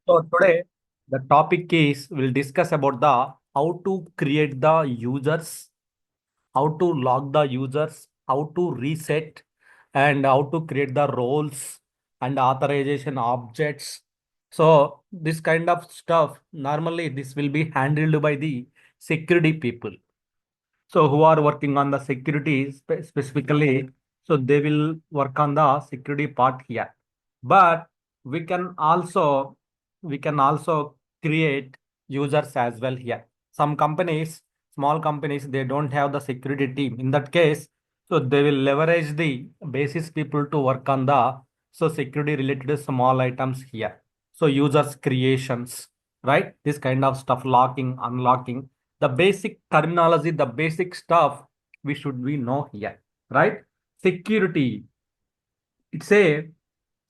So today the topic is we'll discuss about the how to create the users, how to log the users, how to reset, and how to create the roles and authorization objects. So this kind of stuff normally this will be handled by the security people. So who are working on the security specifically, so they will work on the security part here. But we can also we can also create users as well here. Some companies, small companies, they don't have the security team. In that case, so they will leverage the basis people to work on the so security related small items here. So users creations, right? This kind of stuff, locking, unlocking, the basic terminology, the basic stuff we should we know here, right? Security, it's a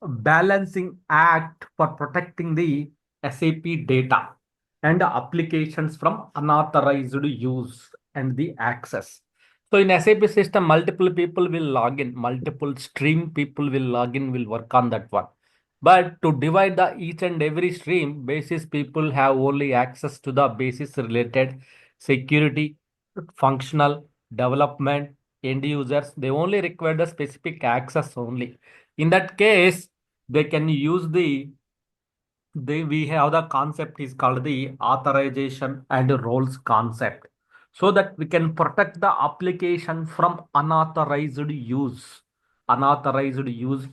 balancing act for protecting the SAP data and applications from unauthorized use and the access. So in SAP system, multiple people will log in, multiple stream people will log in, will work on that one. But to divide the each and every stream, basis people have only access to the basis related security, functional, development, end users. They only require the specific access only. In that case, they can use we have the concept is called the authorization and roles concept, so that we can protect the application from unauthorized use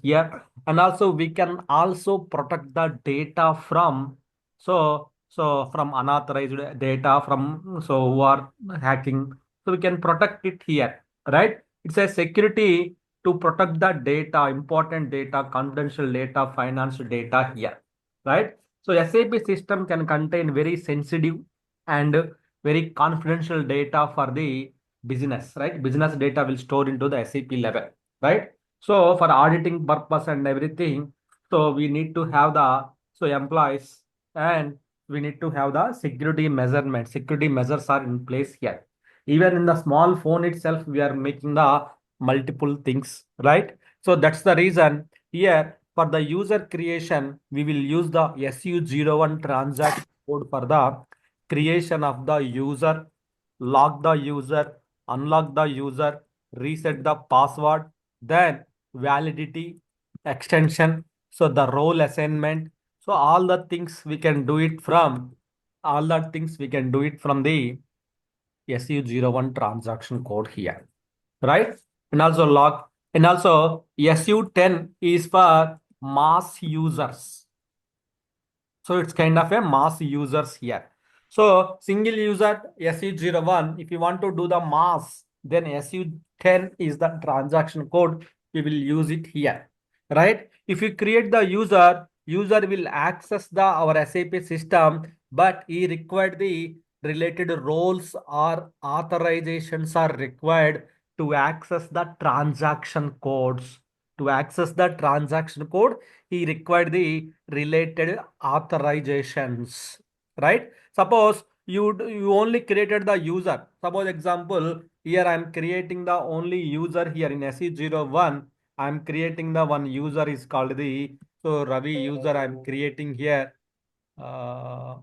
here, and also we can also protect the data from from unauthorized data from who are hacking, so we can protect it here, right? It's a security to protect the data, important data, confidential data, financial data here, right? So SAP system can contain very sensitive and very confidential data for the business, right? Business data will store into the SAP level, right? So for auditing purpose and everything, so we need to have the employees, and we need to have the security measurement. Security measures are in place here. Even in the small phone itself, we are making the multiple things, right? So that's the reason here for the user creation, we will use the SU01 transaction code for the creation of the user, lock the user, unlock the user, reset the password, then validity, extension, so the role assignment. So all the things we can do it from the SU01 transaction code here, right? And also log, and also SU10 is for mass users. So it's kind of a mass users here. So single user SU01, if you want to do the mass, then SU10 is the transaction code. We will use it here, right? If you create the user will access the our SAP system, but he required the related roles or authorizations are required to access the transaction codes. To access the transaction code, he required the related authorizations, right? Suppose you only created the user. Suppose example, here I am creating the only user here in SE01. I am creating the one user is called the Ravi user. I am creating here. Uh,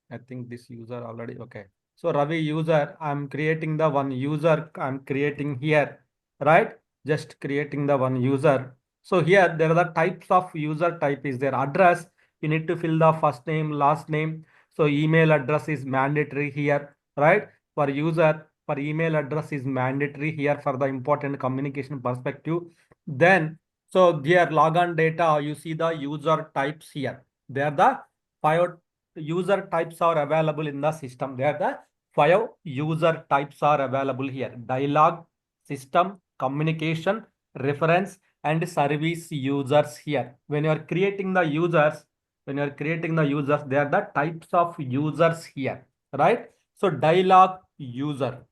I think this user already okay. So Ravi user, I'm creating the one user. I'm creating here, right? Just creating the one user. So here there are the types of user type is their address. You need to fill the first name, last name. So email address is mandatory here, right? For user, for email address is mandatory here for the important communication perspective. Then so here logon data, you see the user types here. They are the five user types are available in the system. There the five user types are available here: dialogue, system, communication, reference, and service users here. When you are creating the users, they are the types of users here, right? So dialogue user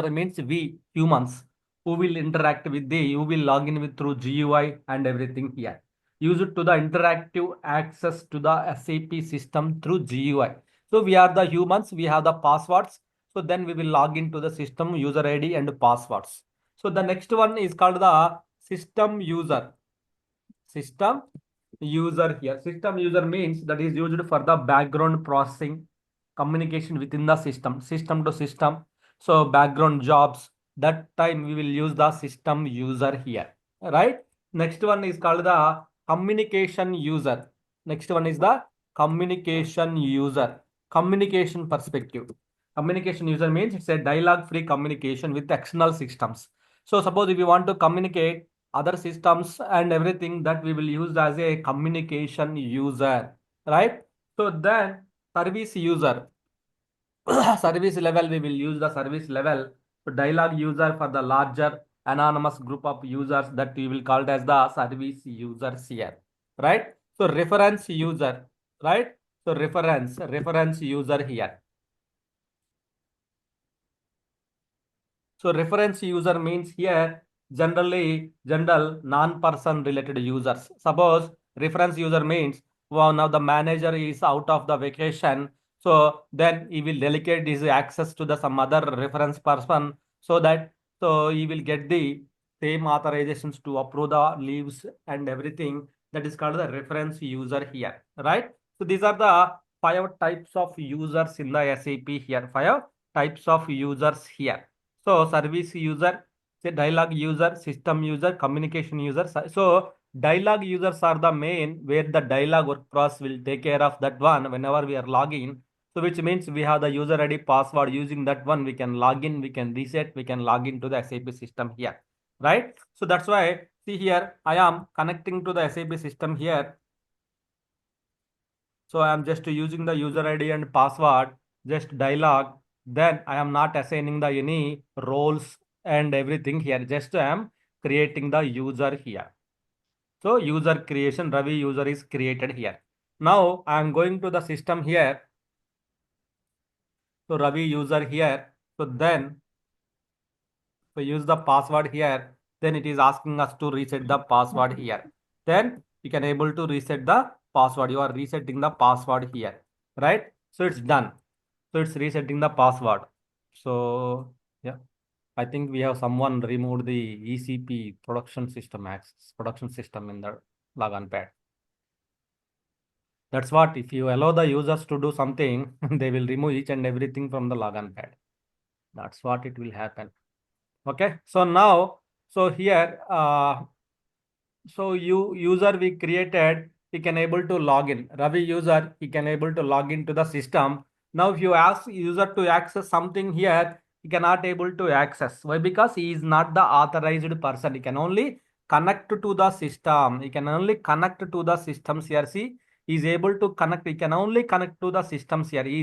means we humans who will interact with who will log in with through GUI and everything here. Use it to the interactive access to the SAP system through GUI. So we are the humans, we have the passwords. So then we will log into the system user ID and passwords. So the next one is called the system user. System user here. System user means that is used for the background processing, communication within the system to system. So background jobs, that time we will use the system user here, right? Next one is called the communication user. Next one is the communication user. Communication perspective. Communication user means it's a dialogue free communication with external systems. So suppose if you want to communicate other systems and everything, that we will use as a communication user, right? So then service user, service level, we will use the service level. So dialogue user for the larger anonymous group of users, that we will call it as the service users here, right? So reference user, right? So reference user here. So reference user means here general non-person related users. Suppose reference user means, well, now the manager is out of the vacation, so then he will delegate his access to the some other reference person, so that so he will get the same authorizations to approve the leaves and everything. That is called the reference user here, right? So these are the five types of users in the SAP here. Five types of users here. So service user, say dialogue user, system user, communication user. So dialogue users are the main where the dialogue work process will take care of that one whenever we are logging. So which means we have the user ID password, using that one we can log in, we can reset, we can log into the SAP system here, right? So that's why see here I am connecting to the SAP system here. So I am just using the user ID and password, just dialog. Then I am not assigning the any roles and everything here. Just I am creating the user here. So user creation, Ravi user is created here. Now I am going to the system here. So Ravi user here. So then so use the password here. Then it is asking us to reset the password here. Then you can able to reset the password. You are resetting the password here, right? So it's done. So it's resetting the password. So yeah, I think we have someone removed the ECP production system access, production system in the logon pad. That's what, if you allow the users to do something, they will remove each and everything from the logon pad. That's what it will happen. Okay, so now, so here, so user we created, he can able to log in. Ravi user, he can able to log into the system. Now, if you ask user to access something here, he cannot able to access. Why? Because he is not the authorized person. He can only connect to the system. He can only connect to the systems here. See, he is able to connect. He can only connect to the systems here. He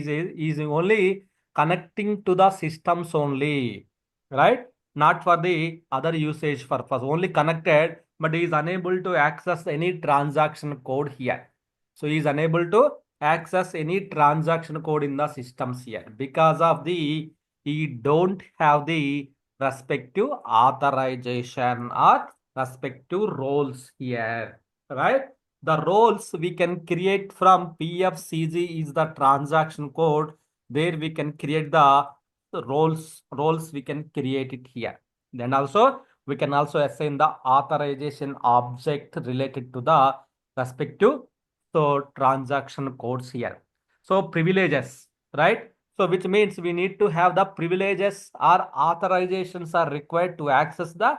is only connecting to the systems only, right? Not for the other usage purpose. Only connected, but he is unable to access any transaction code here. So he is unable to access any transaction code in the systems here because of the he don't have the respective authorization or respective roles here, right? The roles we can create from PFCG is the transaction code, where we can create the roles we can create it here. Then also we can also assign the authorization object related to the respective so transaction codes here. So privileges, right? So which means we need to have the privileges or authorizations are required to access the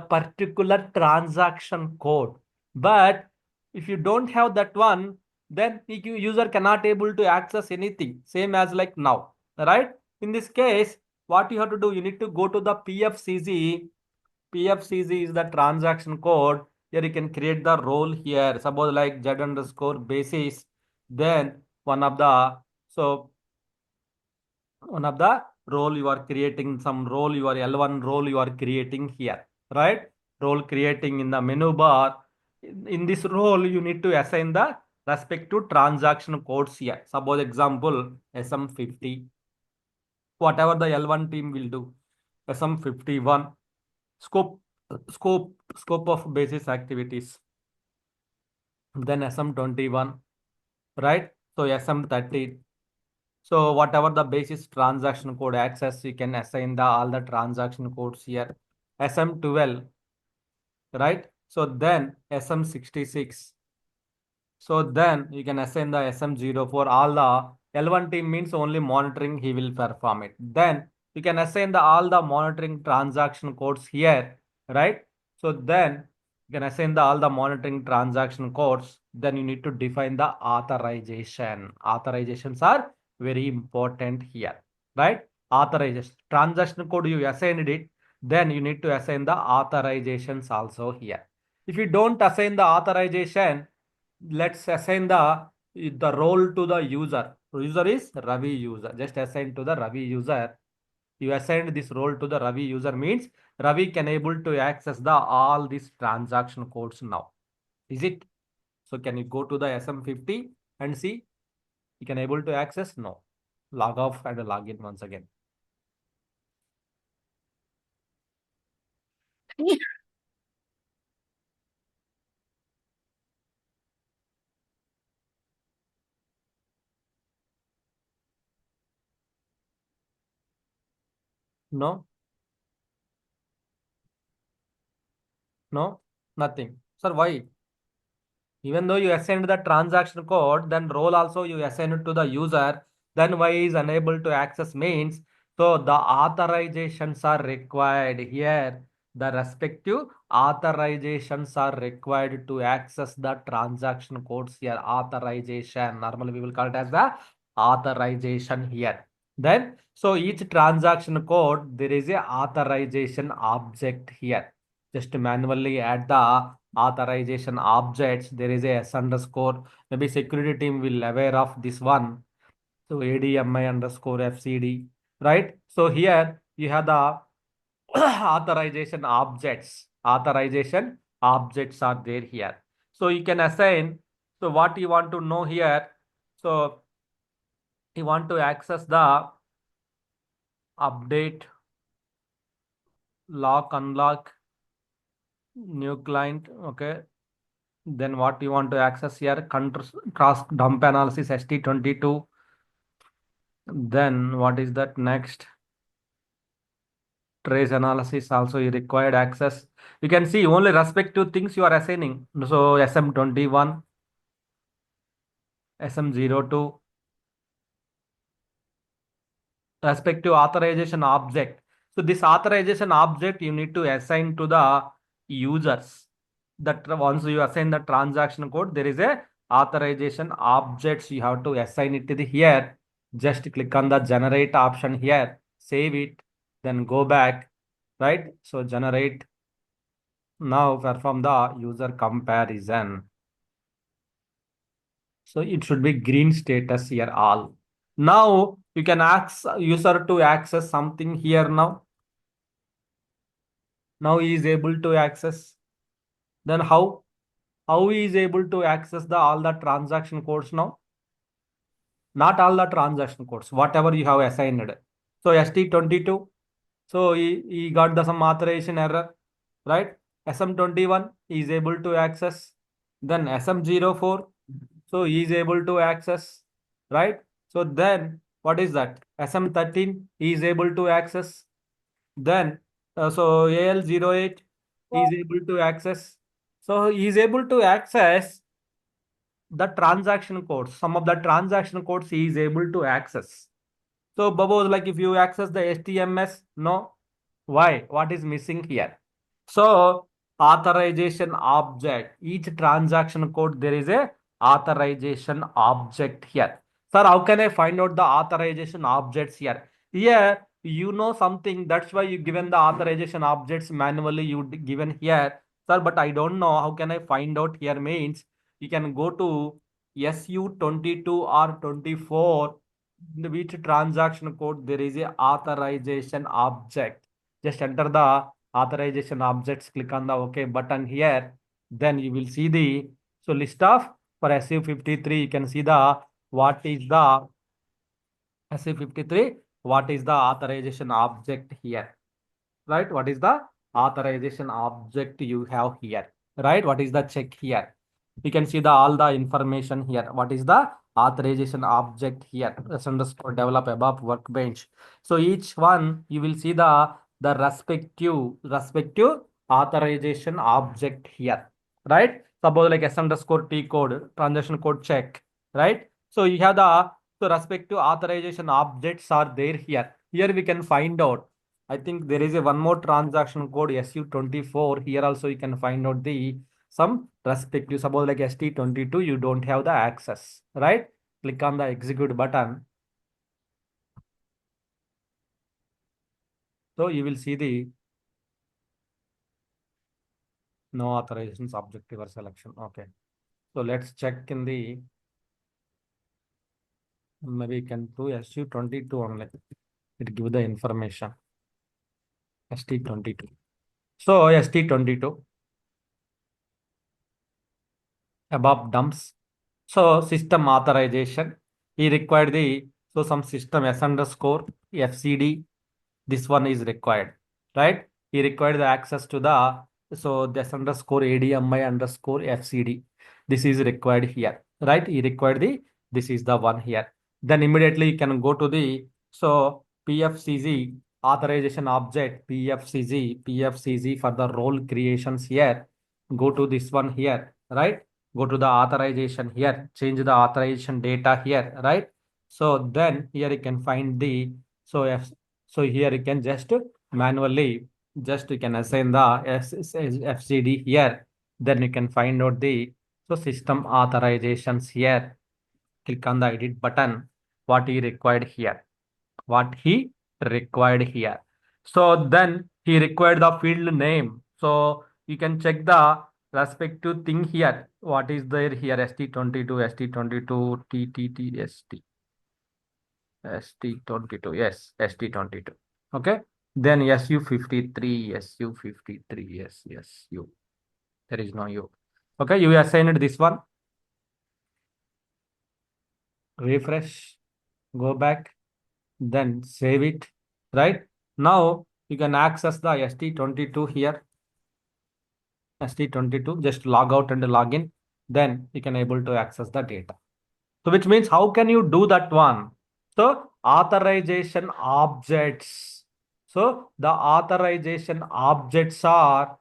particular transaction code. But if you don't have that one, then the user cannot able to access anything. Same as like now, right? In this case, what you have to do, you need to go to the PFCG. PFCG is the transaction code. Here you can create the role here. Suppose like Z underscore basis. Then so one of the role you are creating, some role, your L1 role you are creating here, right? Role creating in the menu bar. In this role, you need to assign the respective transaction codes here. Suppose example, SM50, whatever the L1 team will do. SM51, scope, scope of basis activities. Then SM21, right? So SM30. So whatever the basis transaction code access, you can assign the all the transaction codes here. SM12, right? So then SM66. So then you can assign the SM0 for all the L1 team means only monitoring he will perform it. Then you can assign the all the monitoring transaction codes here, right? So then you can assign the all the monitoring transaction codes. Then you need to define the authorization. Authorizations are very important here, right? Authorization transaction code you assigned it, then you need to assign the authorizations also here. If you don't assign the authorization, let's assign the role to the user. User is Ravi user. Just assign to the Ravi user. You assigned this role to the Ravi user means Ravi can able to access the all these transaction codes now. Is it? So can you go to the SM50 and see? You can able to access? No. Log off and log in once again. No, no, nothing. Sir, why? Even though you assign the transaction code, then role also you assign it to the user, then why is unable to access means, so the authorizations are required here. The respective authorizations are required to access the transaction codes here. Authorization. Normally we will call it as the authorization here. Then, so each transaction code, there is a authorization object here. Just manually add the authorization objects. There is a S underscore. Maybe security team will aware of this one. So ADMI underscore FCD, right? So here you have the authorization objects. Authorization objects are there here. So you can assign. So what you want to know here? So you want to access the update, lock, unlock, new client. Okay. Then what you want to access here? Cross dump analysis ST22. Then what is that next? Trace analysis also you required access. You can see only respective things you are assigning. So SM21, SM02, respective authorization object. So this authorization object you need to assign to the users. That once you assign the transaction code, there is a authorization objects you have to assign it to the here. Just click on the generate option here, save it, then go back, right? So generate, now perform the user comparison. So it should be green status here all. Now you can ask user to access something here now. Now he is able to access. Then how he is able to access the all the transaction codes now? Not all the transaction codes, whatever you have assigned. So ST22. So he got the some authorization error, right? SM21 is able to access. Then SM04. So he is able to access, right? So then what is that? SM13 he is able to access. Then so AL08 is able to access. So he is able to access the transaction codes. Some of the transaction codes he is able to access. So Babo, like if you access the HTMS, no. Why? What is missing here? So authorization object, each transaction code, there is a authorization object here. Sir, how can I find out the authorization objects here? Here, you know something, that's why you given the authorization objects manually you given here. Sir, but I don't know how can I find out here means you can go to SU22 or 24, in which transaction code there is a authorization object. Just enter the authorization objects, click on the OK button here. Then you will see the so list of for SU53. You can see the what is the SU53, what is the authorization object here, right? What is the authorization object you have here, right? What is the check here? You can see the all the information here. What is the authorization object here? S underscore develop above workbench. So each one you will see the respective authorization object here, right? Suppose like S underscore T code, transaction code check, right? So you have the so respective authorization objects are there here. Here we can find out. I think there is a one more transaction code SU24. Here also you can find out the some respective. Suppose like ST22, you don't have the access, right? Click on the execute button. So you will see the no authorizations objective or selection. Okay. So let's check in the maybe you can do SU22 only. It give the information. ST22. So ST22 above dumps. So system authorization. He required the so some system S underscore FCD. This one is required, right? He required the access to the so this underscore ADMI underscore FCD. This is required here, right? He required the this is the one here. Then immediately you can go to the so PFCG authorization object PFCG for the role creations here. Go to this one here, right? Go to the authorization here, change the authorization data here, right? So then here you can find the so F, so here you can just manually just you can assign the FCD here. Then you can find out the so system authorizations here. Click on the edit button. What he required here. What he required here. So then he required the field name. So you can check the respective thing here. What is there here? ST22, ST22, TTTST. ST22, yes, ST22. Okay. Then SU53, SU53, yes, U. There is no U. Okay, you assigned this one. Refresh, go back, then save it. Right now, you can access the ST22 here. ST22, just log out and log in. Then you can able to access the data. So which means how can you do that one? So authorization objects. So the authorization objects are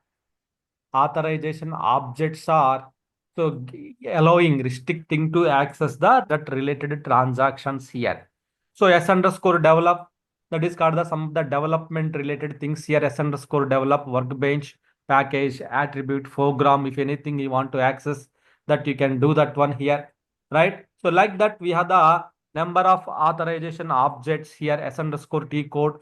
so allowing restricting to access the that related transactions here. So S underscore develop that is called the some of the development related things here. S underscore develop workbench package attribute program. If anything you want to access that you can do that one here, right? So like that we have the number of authorization objects here S underscore T code,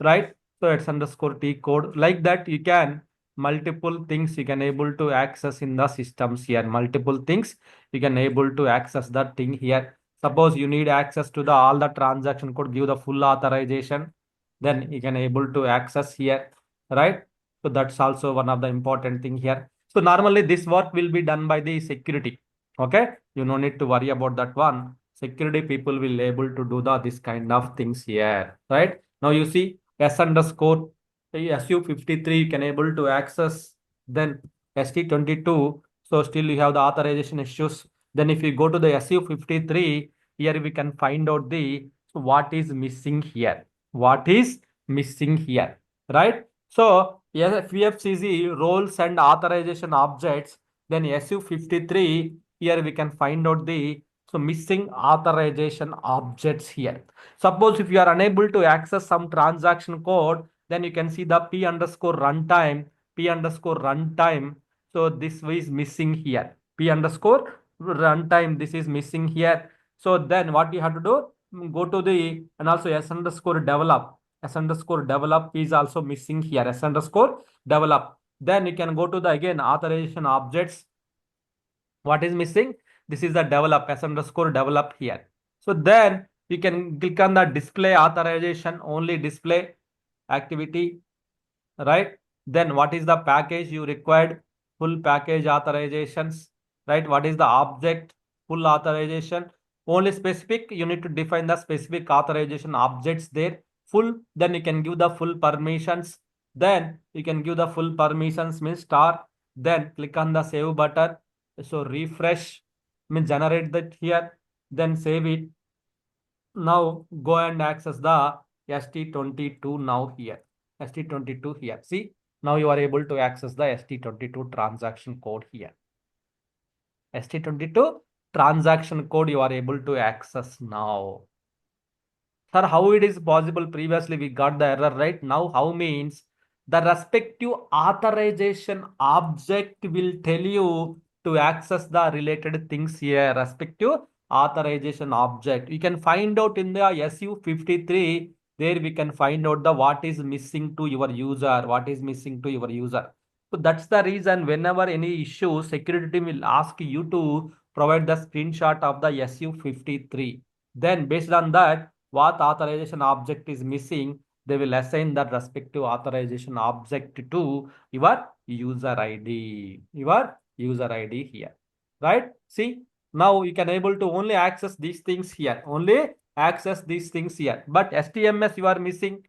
right? So S underscore T code like that you can multiple things you can able to access in the systems here. Multiple things you can able to access that thing here. Suppose you need access to the all the transaction code, give the full authorization, then you can able to access here, right? So that's also one of the important thing here. So normally this work will be done by the security. Okay, you no need to worry about that one. Security people will able to do the this kind of things here, right? Now you see S underscore SU53 you can able to access, then ST22. So still you have the authorization issues. Then if you go to the SU53, here we can find out the so what is missing here. What is missing here, right? So yes, PFCG roles and authorization objects. Then SU53 here we can find out the so missing authorization objects here. Suppose if you are unable to access some transaction code, then you can see the P underscore runtime, P underscore runtime. So this is missing here. P underscore runtime, this is missing here. So then what you have to do? Go to the and also S underscore develop. S underscore develop is also missing here. S underscore develop. Then you can go to the again authorization objects. What is missing? This is the develop S underscore develop here. So then you can click on the display authorization, only display activity, right? Then what is the package you required? Full package authorizations, right? What is the object? Full authorization. Only specific, you need to define the specific authorization objects there. Full, then you can give the full permissions. Then you can give the full permissions means star. Then click on the save button. So refresh means generate that here. Then save it. Now go and access the ST22 now here. ST22 here. See, now you are able to access the ST22 transaction code here. ST22 transaction code you are able to access now. Sir, how it is possible? Previously we got the error, right? Now how means the respective authorization object will tell you to access the related things here. Respective authorization object. You can find out in the SU53. There we can find out the what is missing to your user. What is missing to your user. So that's the reason whenever any issue, security team will ask you to provide the screenshot of the SU53. Then based on that, what authorization object is missing, they will assign that respective authorization object to your user ID. Your user ID here. Right? See, now you can able to only access these things here. Only access these things here. But STMS you are missing.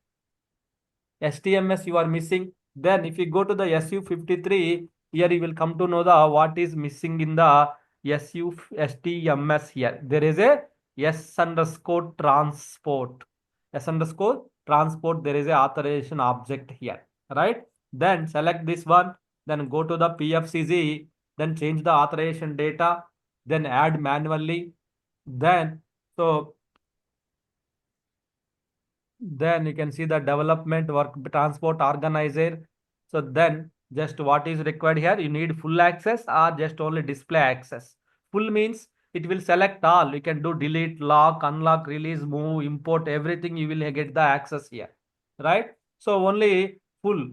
STMS you are missing. Then if you go to the SU53, here you will come to know the what is missing in the STMS here. There is a S underscore transport. S underscore transport, there is a authorization object here. Right? Then select this one. Then go to the PFCG. Then change the authorization data. Then add manually. Then so then you can see the development work transport organizer. So then just what is required here, you need full access or just only display access. Full means it will select all. You can do delete, lock, unlock, release, move, import, everything you will get the access here, right? So only full.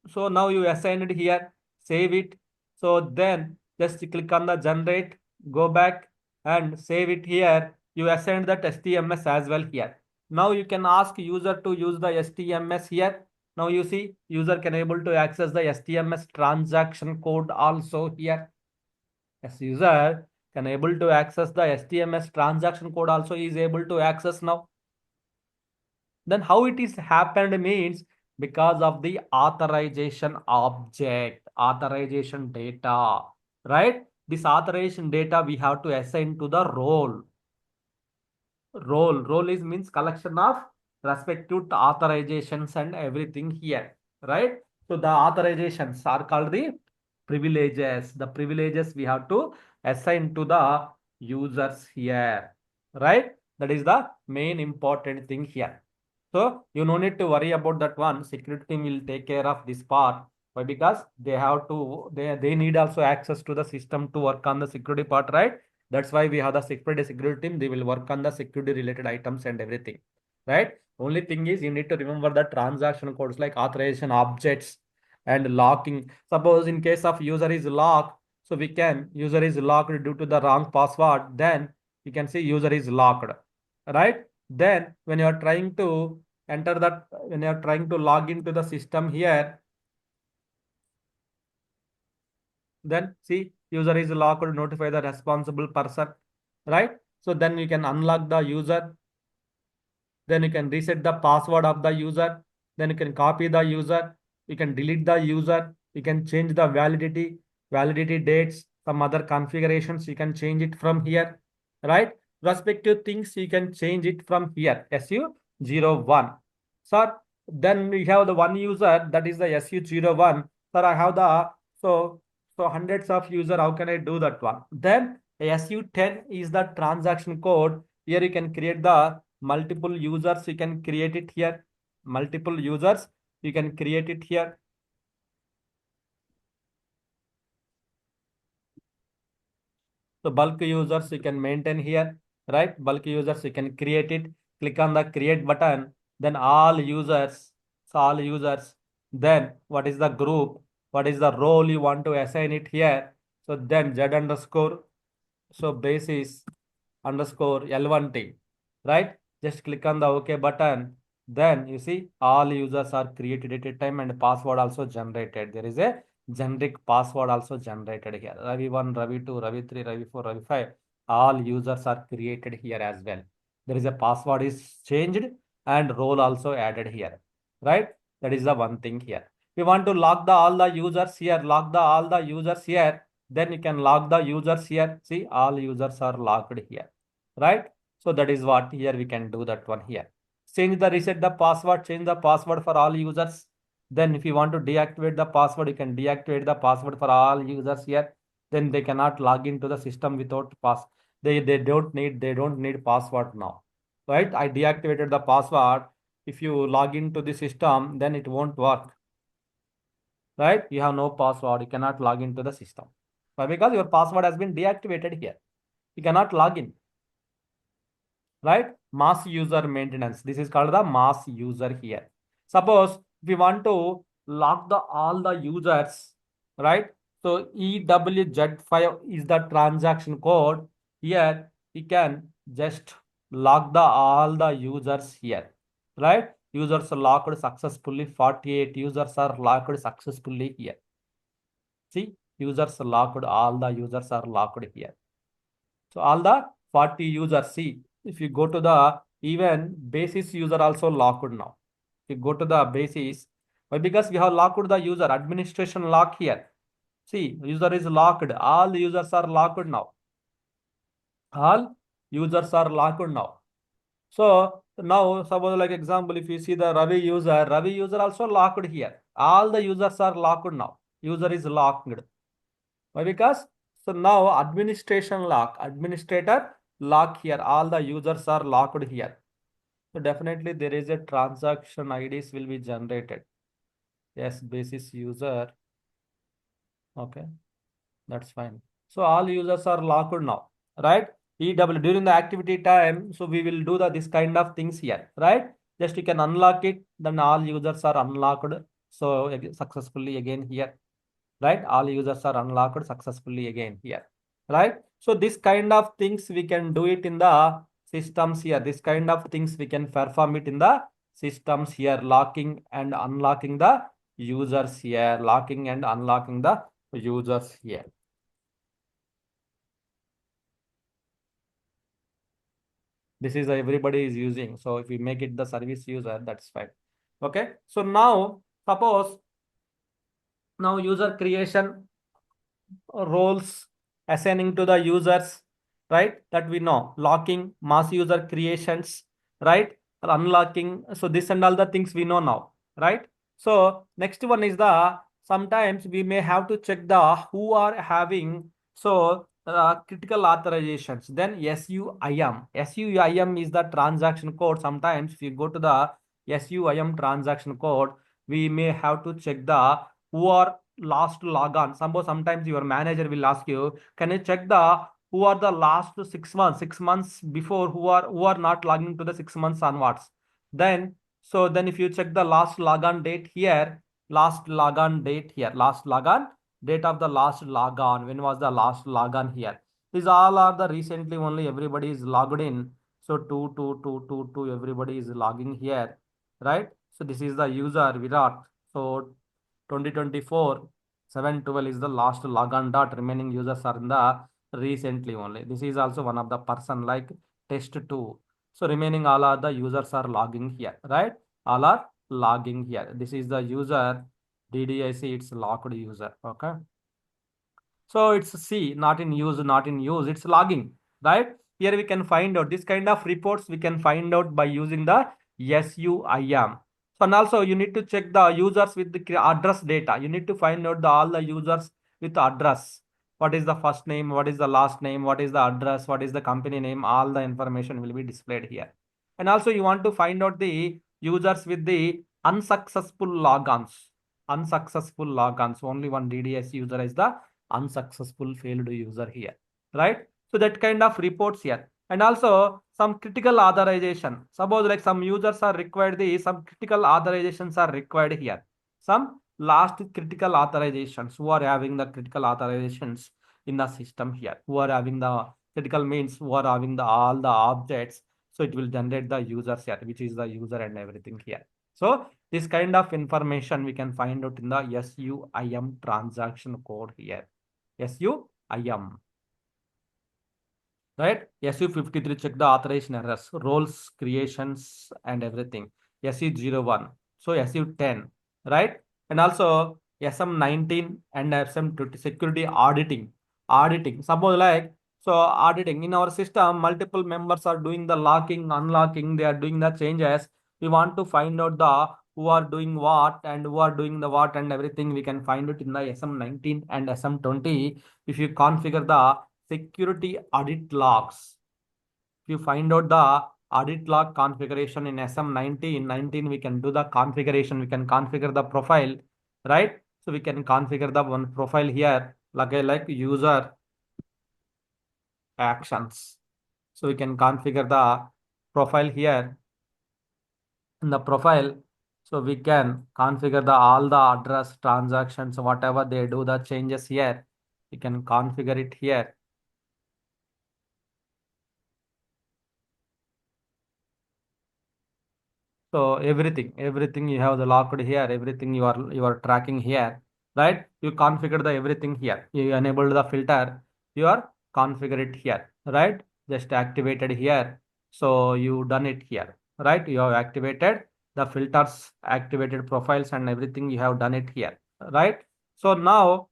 So now you assign it here, save it. So then just click on the generate, go back and save it here. You assign that STMS as well here. Now you can ask user to use the STMS here. Now you see user can able to access the STMS transaction code also here. As user can able to access the STMS transaction code also is able to access now. Then how it is happened means because of the authorization object, authorization data, right? This authorization data we have to assign to the role. Role is means collection of respective authorizations and everything here, right? So the authorizations are called the privileges. The privileges we have to assign to the users here, right? That is the main important thing here. So you no need to worry about that one. Security team will take care of this part. Why? Because they have to, they need also access to the system to work on the security part, right? That's why we have the security team. They will work on the security related items and everything, right? Only thing is you need to remember the transaction codes like authorization objects and locking. Suppose in case of user is locked, so we can user is locked due to the wrong password. Then you can see user is locked, right? Then when you are trying to enter that, when you are trying to log into the system here, then see user is locked, notify the responsible person, right? So then you can unlock the user, then you can reset the password of the user, then you can copy the user, you can delete the user, you can change the validity dates, some other configurations you can change it from here, right? Respective things you can change it from here, SU01. Sir, then we have the one user, that is the SU01. Sir, I have the so hundreds of user, how can I do that one? Then SU10 is the transaction code. Here you can create the multiple users, you can create it here. Multiple users, you can create it here. So bulk users you can maintain here, right? Bulk users you can create it. Click on the create button. Then all users. So all users. Then what is the group? What is the role you want to assign it here? So then Z underscore. So basis underscore L1T, right? Just click on the OK button. Then you see all users are created at a time and password also generated. There is a generic password also generated here. Ravi1, Ravi2, Ravi3, Ravi4, Ravi5. All users are created here as well. There is a password is changed and role also added here, right? That is the one thing here. We want to lock the all the users here, lock the all the users here. Then you can log the users here. See, all users are logged here, right? So that is what here we can do that one here. Reset the password, change the password for all users. Then if you want to deactivate the password, you can deactivate the password for all users here. then they cannot log into the system without pass. They don't need password now, right? I deactivated the password. If you log into the system, then it won't work, right? You have no password, you cannot log into the system. Why? Because your password has been deactivated here. You cannot log in, right? Mass user maintenance. This is called the mass user here. Suppose if we want to lock the all the users, right? So EWZ5 is the transaction code. Here we can just lock the all the users here, right? Users are locked successfully. 48 users are locked successfully here. See, users locked, all the users are locked here. So all the 40 users, see, if you go to the even basis user also locked now. If you go to the basis, why? Because we have locked the user, administration lock here. See, user is locked, all the users are locked now. All users are locked now. So now suppose like example, if you see the Ravi user also locked here. All the users are locked now. User is locked. Why? Because so now administrator lock here. All the users are locked here. So definitely there is a transaction IDs will be generated. Yes, basis user. Okay, that's fine. So all users are locked now, right? EW during the activity time. So we will do this kind of things here, right? Just you can unlock it, then all users are unlocked. So successfully again here, right? All users are unlocked successfully again here, right? So this kind of things we can do it in the systems here. This kind of things we can perform it in the systems here, locking and unlocking the users here, locking and unlocking the users here. This is everybody is using. So if we make it the service user, that's fine. Okay. So now suppose now user creation roles assigning to the users, right? That we know, locking, mass user creations, right? Unlocking. So this and all the things we know now, right? So next one is the sometimes we may have to check the who are having critical authorizations. Then SUIM is the transaction code. Sometimes if you go to the SUIM transaction code, we may have to check the who are last log on. Sometimes your manager will ask you, can you check the who are the last 6 months, 6 months before who are not logging to the 6 months onwards. Then then if you check the last log on date here, last log on date here, last log on date of the last log on, when was the last log on here. These all are the recently only everybody is logged in. So two everybody is logging here, right? So this is the user Virat. So 2024 712 is the last logon dot, remaining users are in the recently only. This is also one of the person like test 2. So remaining all are the users are logging here, right? All are logging here. This is the user DDIC, it's locked user. Okay. So it's C, not in use, not in use. It's logging, right? Here we can find out this kind of reports we can find out by using the SUIM. So and also you need to check the users with the address data. You need to find out all the users with address. What is the first name? What is the last name? What is the address? What is the company name? All the information will be displayed here. And also you want to find out the users with the unsuccessful logons. Unsuccessful logons. Only one DDS user is the unsuccessful failed user here, right? So that kind of reports here. And also some critical authorization. Suppose like some users are required, some critical authorizations are required here. Some last critical authorizations, who are having the critical authorizations in the system here, who are having the critical means, who are having the all the objects. So it will generate the users here, which is the user and everything here. So this kind of information we can find out in the SUIM transaction code here. SUIM. Right? SU53 check the authorization errors, roles, creations, and everything. SU01. So SU10, right? And also SM19 and SM20 security auditing. Auditing. Suppose like so auditing in our system, multiple members are doing the locking, unlocking, they are doing the changes. We want to find out the who are doing what and who are doing the what and everything, we can find it in the SM19 and SM20. If you configure the security audit logs, if you find out the audit log configuration in SM19, we can do the configuration. We can configure the profile, right? So we can configure the one profile here, like user actions. So we can configure the profile here in the profile. So we can configure the all the address transactions, whatever they do the changes here. We can configure it here. So everything you have the locked here, everything you are tracking here, right? You configure the everything here. You enable the filter, you are configure it here, right? Just activated here. So you done it here, right? You have activated the filters, activated profiles and everything you have done it here, right? So now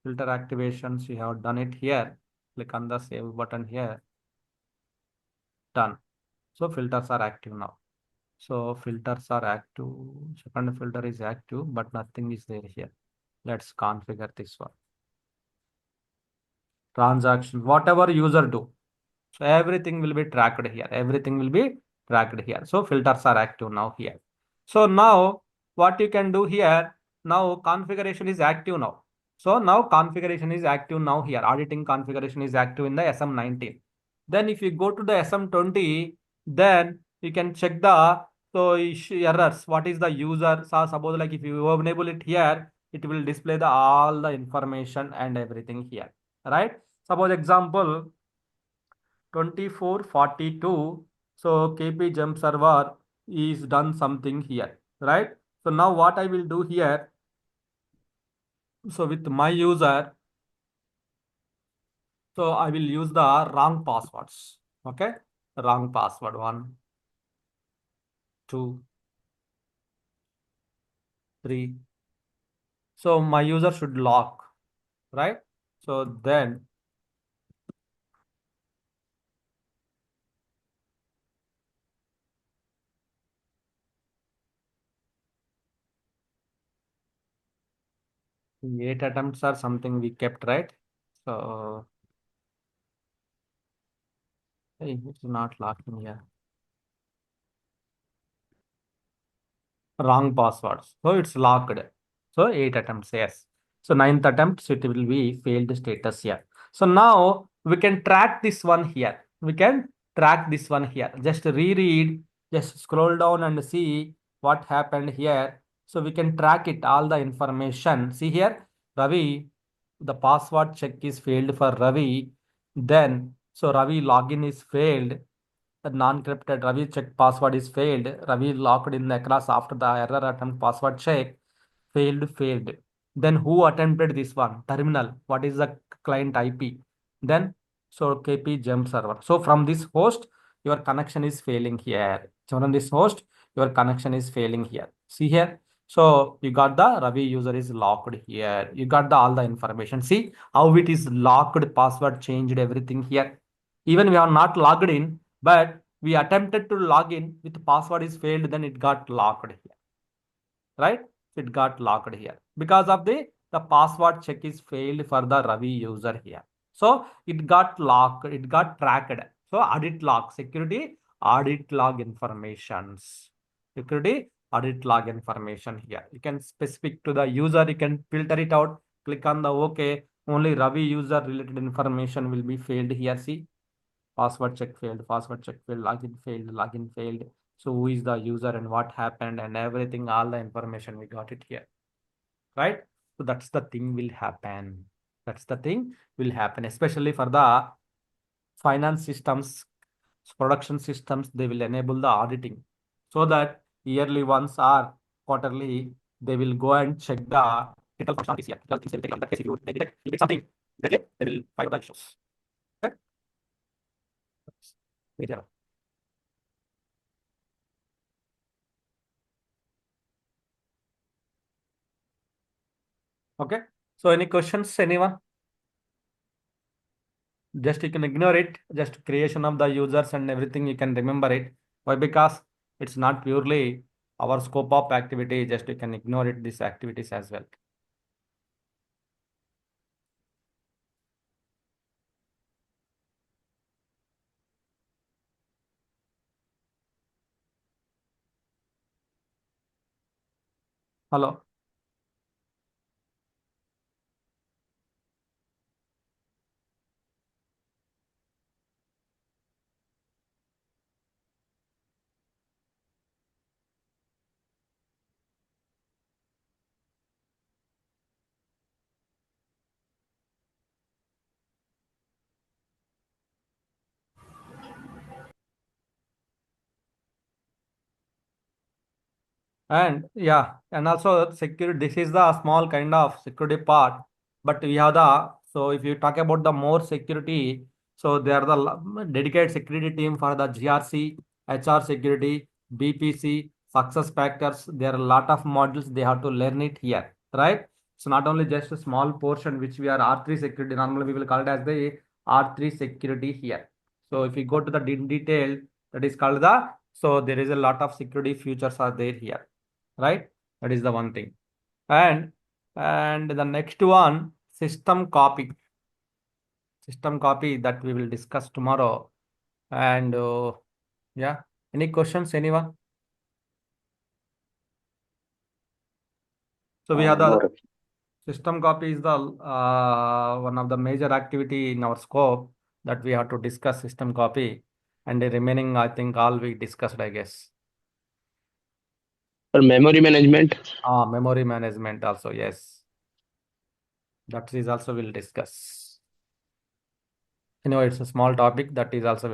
filter activations, you have done it here. Click on the save button here, done. So filters are active now. So filters are active. Second filter is active, but nothing is there here. Let's configure this one. Transaction, whatever user do. So everything will be tracked here. Everything will be tracked here. So filters are active now here. So now what you can do here, now configuration is active now. So now configuration is active now here. Auditing configuration is active in the SM19. Then if you go to the SM20, then you can check the errors. What is the user? So suppose like if you enable it here, it will display the all the information and everything here. Right? Suppose example 2442. So KP jump server is done something here, right? So now what I will do here, so with my user, so I will use the wrong passwords. Okay, wrong password, 1 2 3. So my user should lock, right? So then 8 attempts are something we kept, right? So hey, it's not locking here. Wrong passwords. So it's locked. So 8 attempts, yes. So ninth attempt, so it will be failed status here. So now we can track this one here. We can track this one here. Just reread, just scroll down and see what happened here. So we can track it, all the information. See here, Ravi, the password check is failed for Ravi. Then, so Ravi login is failed. The non-encrypted Ravi check password is failed. Ravi locked in the class after the error attempt password check. Failed. Then who attempted this one? Terminal. What is the client IP? Then so KP jump server. So from this host, your connection is failing here. So from this host, your connection is failing here. See here. So you got the Ravi user is locked here. You got the all the information. See how it is locked, password changed, everything here. Even we are not logged in, but we attempted to log in with password is failed, then it got locked here, right? It got locked here because of the password check is failed for the Ravi user here. So it got locked, it got tracked. So audit log, security audit log informations, security audit log information here. You can specific to the user, you can filter it out, click on the OK. Only Ravi user related information will be failed here. See, password check failed, login failed. So who is the user and what happened and everything, all the information we got it here, right? So that's the thing will happen. That's the thing will happen, especially for the finance systems, production systems, they will enable the auditing so that yearly once or quarterly, they will go and check the critical functionalities here. Because things will take long. In that case, if you detect something, they will fire the issues. Okay? Yeah. Okay. So any questions, anyone? Just you can ignore it. Just creation of the users and everything you can remember it. Why? Because it's not purely. our scope of activity, just you can ignore it, these activities as well. Hello. And yeah, and also security, this is the small kind of security part, but we have the, so if you talk about the more security, so there are the dedicated security team for the GRC, HR security, BPC, success factors. There are a lot of modules they have to learn it here, right? So not only just a small portion which we are R3 security, normally we will call it as the R3 security here. So if we go to the detail, that is called the, so there is a lot of security features are there here, right? That is the one thing. And the next one, system copy that we will discuss tomorrow. And yeah, any questions, anyone? So we have No, the system copy is the one of the major activity in our scope that we have to discuss system copy, and the remaining I think all we discussed, I guess. for memory management. Memory management also, yes, that is also we'll discuss. It's a small topic that is also we will